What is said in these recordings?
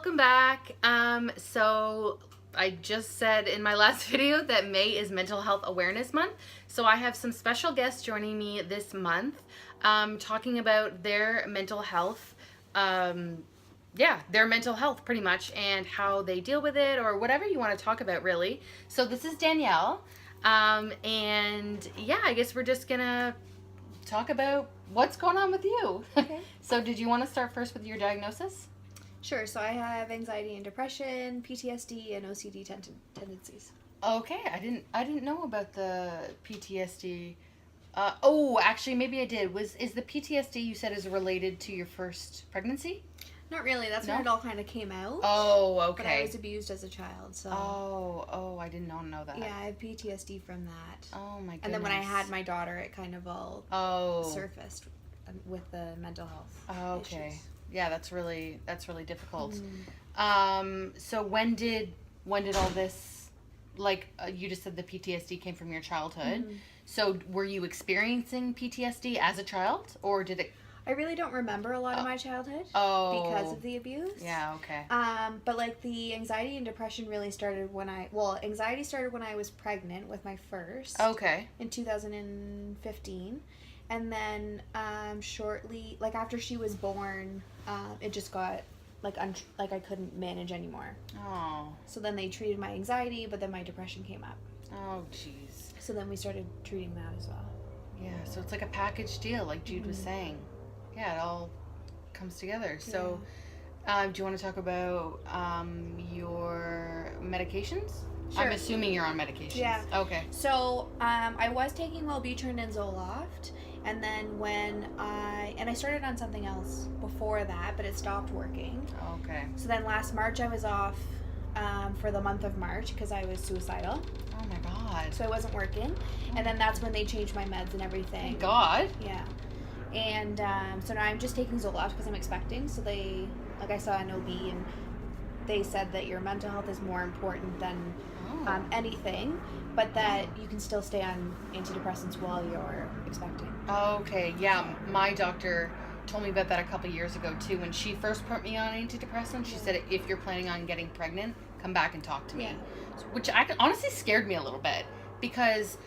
welcome back. So I just said in my last video that May is Mental Health Awareness Month. So I have some special guests joining me this month, talking about their mental health. Their mental health pretty much, and how they deal with it, or whatever you want to talk about, really. So this is Danielle, and yeah, I guess we're just gonna talk about what's going on with you. Okay. So did you want to start first with your diagnosis? Sure. So I have anxiety and depression, PTSD, and OCD tendencies. Okay, I didn't know about the PTSD. Actually, maybe I did. Is the PTSD you said is related to your first pregnancy? Not really. That's when No? it all kind of came out. Oh, But I okay. was abused as a child, so I did not know that. yeah, I have PTSD from that. Oh my goodness. And then when I had my daughter, it kind of all surfaced with the mental health Okay. issues. Yeah, that's really difficult. Mm. So when did all this, like, you just said the PTSD came from your childhood. Mhm. So were you experiencing PTSD as a child, or did it? I really don't remember a lot of my childhood because of the abuse. Yeah, okay. But like the anxiety and depression really started anxiety started when I was pregnant with my first. Okay. In 2015. And then shortly, like after she was born, it just got like I couldn't manage anymore. Oh. So then they treated my anxiety, but then my depression came up. Oh, jeez. So then we started treating that as well. Yeah, so it's like a package deal, like Jude was saying. Yeah, it all comes together. So, do you want to talk about your medications? Sure. I'm assuming you're on medications. Yeah. Okay. So I was taking Wellbutrin and Zoloft, and then when I started on something else before that, but it stopped working. Okay. So then last March I was off for the month of March because I was suicidal. Oh my God. So I wasn't working, and then that's when they changed my meds and everything. Thank God. Yeah. And so now I'm just taking Zoloft because I'm expecting. So I saw an OB, and they said that your mental health is more important than anything, but that you can still stay on antidepressants while you're expecting. Okay, yeah. My doctor told me about that a couple years ago too. When she first put me on antidepressants, she said, if you're planning on getting pregnant, come back and talk to me. Yeah. Which honestly scared me a little bit because,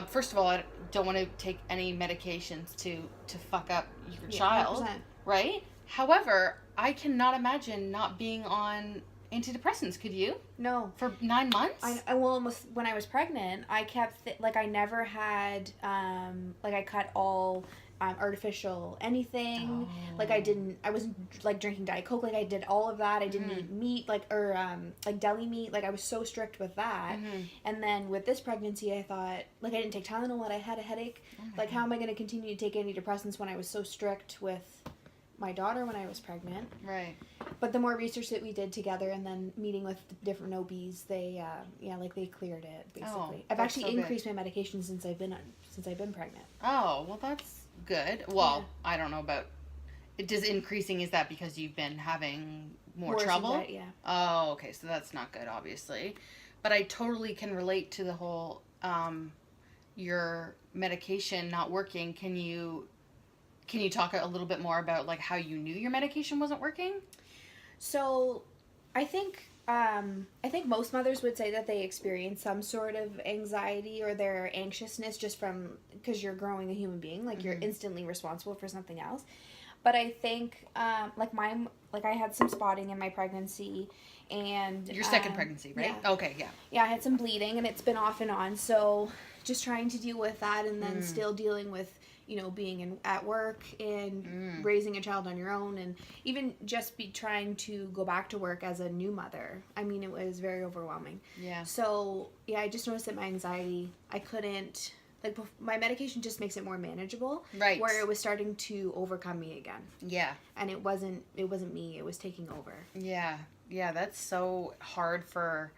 first of all, I don't want to take any medications to fuck up your child, 100%. right? However, I cannot imagine not being on antidepressants. Could you? No. For 9 months? When I was pregnant, I kept I never had I cut all artificial anything. I wasn't like drinking Diet Coke. Like I did all of that. I didn't eat meat like deli meat. Like I was so strict with that. And then with this pregnancy, I thought I didn't take Tylenol when I had a headache. How am I going to continue to take antidepressants when I was so strict with my daughter when I was pregnant? Right. But the more research that we did together, and then meeting with different OBs, they cleared it basically. I've actually increased my medication since I've been pregnant. Oh, well, that's good. Well, I don't know about it. Is that because you've been having more trouble? Anxiety, yeah. Oh, okay. So that's not good, obviously. But I totally can relate to the whole your medication not working. Can you talk a little bit more about like how you knew your medication wasn't working? So, I think most mothers would say that they experience some sort of anxiety or their anxiousness just from because you're growing a human being, like you're instantly responsible for something else. But I think I had some spotting in my pregnancy, and your second pregnancy, right? Yeah. Okay, yeah. Yeah, I had some bleeding, and it's been off and on. So just trying to deal with that, and then still dealing with being at work and raising a child on your own, and even just trying to go back to work as a new mother. I mean, it was very overwhelming. Yeah. So, yeah, I just noticed that my anxiety, I couldn't, my medication just makes it more manageable. Right. Where it was starting to overcome me again. Yeah. And it wasn't me, it was taking over. Yeah. Yeah, that's so hard for,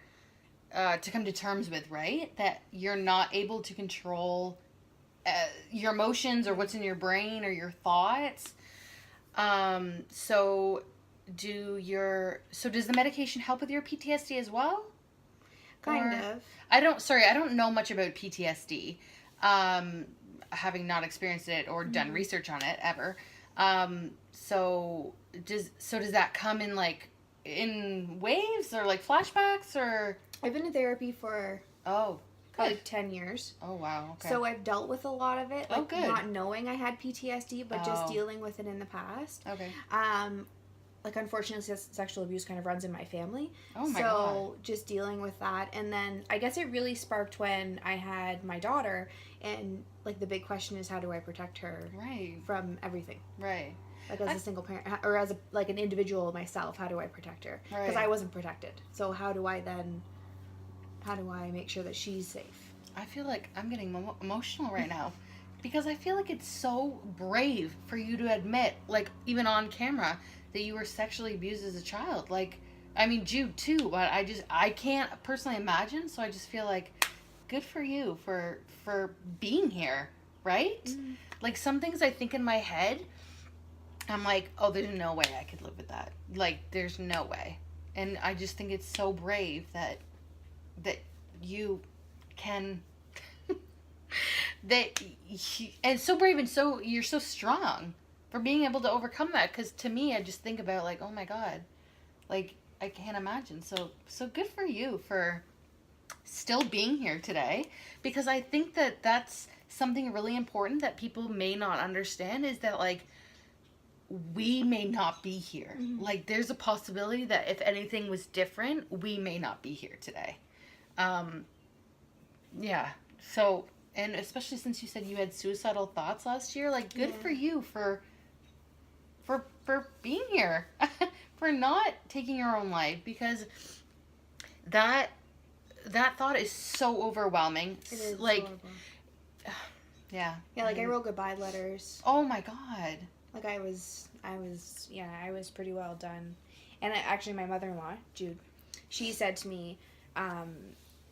to come to terms with, right? That you're not able to control your emotions or what's in your brain or your thoughts. So does the medication help with your PTSD as well? Kind of. I don't know much about PTSD, having not experienced it or done research on it ever. So does that come in like in waves or like flashbacks or? I've been in therapy for Oh, good. like 10 years. Oh, wow. Okay. So I've dealt with a lot of it. Like, Oh, good. not knowing I had PTSD, but just Oh. dealing with it in the past. Okay. Like, unfortunately, sexual abuse kind of runs in my family. Oh my so just dealing with that. And then I guess it really sparked when I had my daughter. And, like, the big question is, how do I protect her Right. from everything? Right. Like, as a single parent, or as, like, an individual myself, how do I protect her? Because Right. I wasn't protected. So how do I make sure that she's safe? I feel like I'm getting emotional right now because I feel like it's so brave for you to admit, like, even on camera, that you were sexually abused as a child. Like, I mean, Jude too, but I can't personally imagine, so I just feel like good for you for being here, right? Mm-hmm. Like, some things I think in my head, I'm like, oh, there's no way I could live with that. Like, there's no way. And I just think it's so brave that you can and so brave, and so you're so strong for being able to overcome that. Because to me, I just think about, like, oh my god, like, I can't imagine. So good for you for still being here today, because I think that that's something really important that people may not understand, is that, like, we may not be here. Mm-hmm. Like, there's a possibility that if anything was different, we may not be here today. Yeah. So, and especially since you said you had suicidal thoughts last year, like, good for you for being here, for not taking your own life, because that thought is so overwhelming. It is like, horrible. Yeah. Yeah, like, I wrote goodbye letters. Oh my god. Like, I was pretty well done. And actually, my mother-in-law, Jude, she said to me,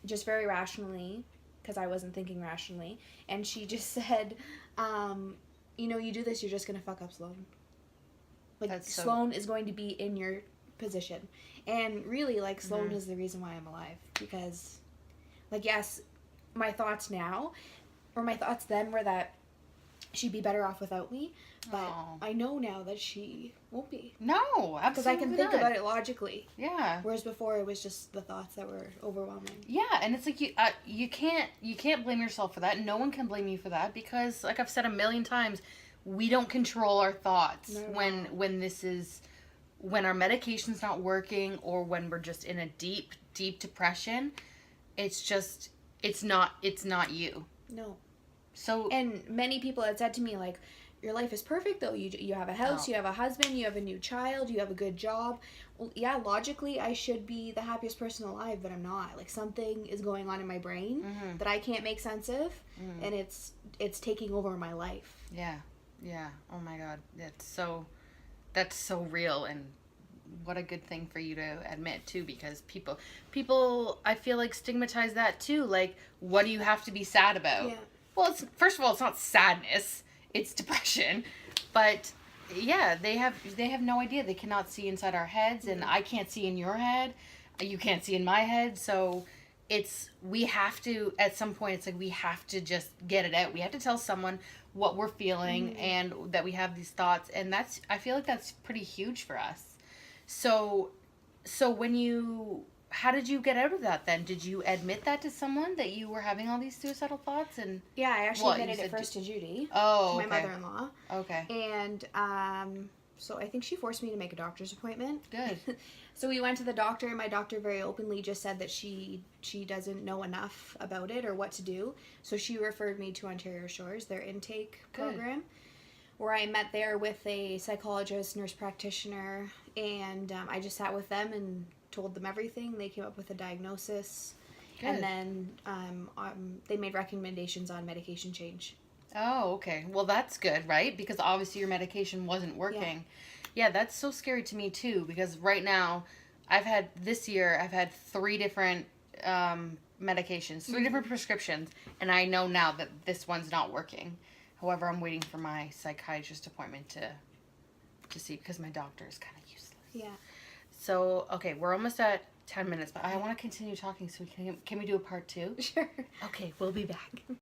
just very rationally, because I wasn't thinking rationally, and she just said, you do this, you're just going to fuck up Sloan. Like, Sloan is going to be in your position. And really, like, Sloan is the reason why I'm alive. Because, like, yes, my thoughts now, or my thoughts then, were that she'd be better off without me. But I know now that she won't be. No, absolutely. Because I can think about it logically. Yeah. Whereas before, it was just the thoughts that were overwhelming. Yeah, and it's like you can't blame yourself for that. No one can blame you for that, because, like I've said a million times, we don't control our thoughts when our medication's not working, or when we're just in a deep depression. It's not you. No. So, and many people had said to me, like, your life is perfect, though. You have a house, you have a husband, you have a new child, you have a good job. Well, yeah, logically, I should be the happiest person alive, but I'm not. Like, something is going on in my brain that I can't make sense of, and it's taking over my life. Yeah. Yeah. Oh my god. That's so real, and what a good thing for you to admit too, because people I feel like stigmatize that too. Like, what do you have to be sad about? Yeah. Well, first of all, it's not sadness, it's depression. But yeah, they have no idea. They cannot see inside our heads, and I can't see in your head. You can't see in my head. So we have to, at some point, it's like we have to just get it out. We have to tell someone what we're feeling and that we have these thoughts, and I feel like that's pretty huge for us. So how did you get out of that then? Did you admit that to someone, that you were having all these suicidal thoughts? And yeah, I actually admitted it first to Judy. Oh, to my mother-in-law. Okay. And so I think she forced me to make a doctor's appointment. Good. So we went to the doctor, and my doctor very openly just said that she doesn't know enough about it or what to do. So she referred me to Ontario Shores, their intake program, where I met there with a psychologist, nurse practitioner, and I just sat with them and told them everything. They came up with a diagnosis. Good. And then they made recommendations on medication change. Oh, okay. Well, that's good, right? Because obviously your medication wasn't working. Yeah, that's so scary to me too, because right now, this year I've had 3 different medications, 3 different prescriptions, and I know now that this one's not working. However, I'm waiting for my psychiatrist appointment to see, because my doctor is kind of useless. Yeah. So, okay, we're almost at 10 minutes, but I want to continue talking, so can we do a part 2? Sure. Okay, we'll be back.